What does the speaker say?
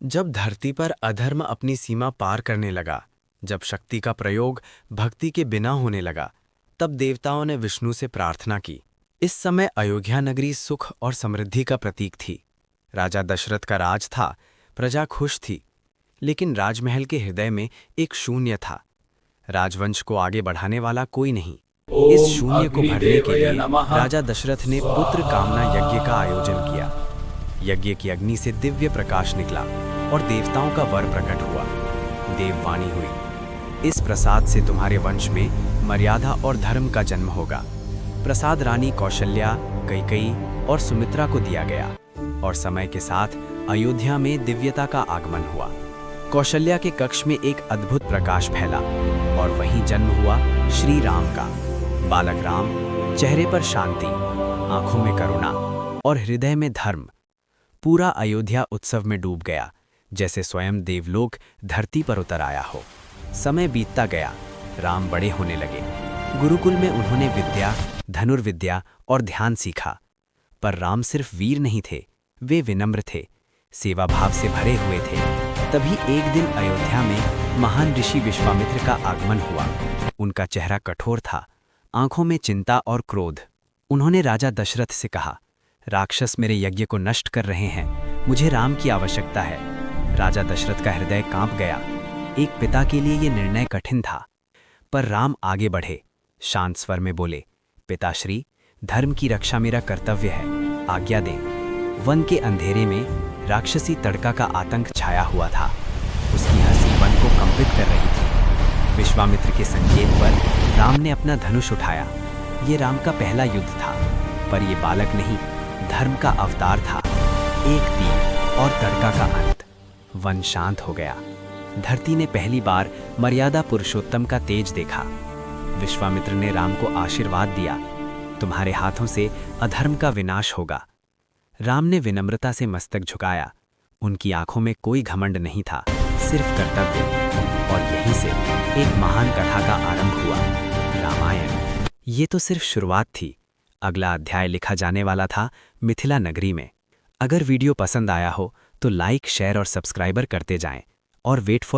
जब धरती पर अधर्म अपनी सीमा पार करने लगा, जब शक्ति का प्रयोग भक्ति के बिना होने लगा, तब देवताओं ने विष्णु से प्रार्थना की। इस समय अयोध्या नगरी सुख और समृद्धि का प्रतीक थी। राजा दशरथ का राज था, प्रजा खुश थी, लेकिन राजमहल के हृदय में एक शून्य था। राजवंश को आगे बढ़ाने वाला कोई नहीं। इस शून्य को भरने के लिए राजा दशरथ ने पुत्र कामना यज्ञ का आयोजन किया। यज्ञ की अग्नि से दिव्य प्रकाश निकला और देवताओं का वर प्रकट हुआ। देववाणी हुई, इस प्रसाद से तुम्हारे वंश में मर्यादा और धर्म का जन्म होगा। प्रसाद रानी कौशल्या, कैकेयी और सुमित्रा को दिया गया और समय के साथ अयोध्या में दिव्यता का आगमन हुआ। कौशल्या के कक्ष में एक अद्भुत प्रकाश फैला और वहीं जन्म हुआ श्री राम का। बालक राम, चेहरे पर शांति, आंखों में करुणा और हृदय में धर्म। पूरा अयोध्या उत्सव में डूब गया, जैसे स्वयं देवलोक धरती पर उतर आया हो। समय बीतता गया, राम बड़े होने लगे। गुरुकुल में उन्होंने विद्या, धनुर्विद्या और ध्यान सीखा। पर राम सिर्फ वीर नहीं थे, वे विनम्र थे, सेवा भाव से भरे हुए थे। तभी एक दिन अयोध्या में महान ऋषि विश्वामित्र का आगमन हुआ। उनका चेहरा कठोर था, आंखों में चिंता और क्रोध। उन्होंने राजा दशरथ से कहा, राक्षस मेरे यज्ञ को नष्ट कर रहे हैं, मुझे राम की आवश्यकता है। राजा दशरथ का हृदय कांप गया। एक पिता के लिए यह निर्णय कठिन था, पर राम आगे बढ़े, शांत स्वर में बोले, पिताश्री, धर्म की रक्षा मेरा कर्तव्य है, आज्ञा दें। वन के अंधेरे में राक्षसी तड़का का आतंक छाया हुआ था। उसकी हंसी वन को कंपित कर रही थी। विश्वामित्र के संकेत पर राम ने अपना धनुष उठाया। ये राम का पहला युद्ध था, पर यह बालक नहीं, धर्म का अवतार था। एक तीर और तड़का का अंत। वन शांत हो गया। धरती ने पहली बार मर्यादा पुरुषोत्तम का तेज देखा। विश्वामित्र ने राम को आशीर्वाद दिया, तुम्हारे हाथों से अधर्म का विनाश होगा। राम ने विनम्रता से मस्तक झुकाया। उनकी आंखों में कोई घमंड नहीं था, सिर्फ कर्तव्य। और यहीं से एक महान कथा का आरंभ हुआ, रामायण। ये तो सिर्फ शुरुआत थी। अगला अध्याय लिखा जाने वाला था मिथिला नगरी में। अगर वीडियो पसंद आया हो तो लाइक, शेयर और सब्सक्राइबर करते जाएं और वेट फॉर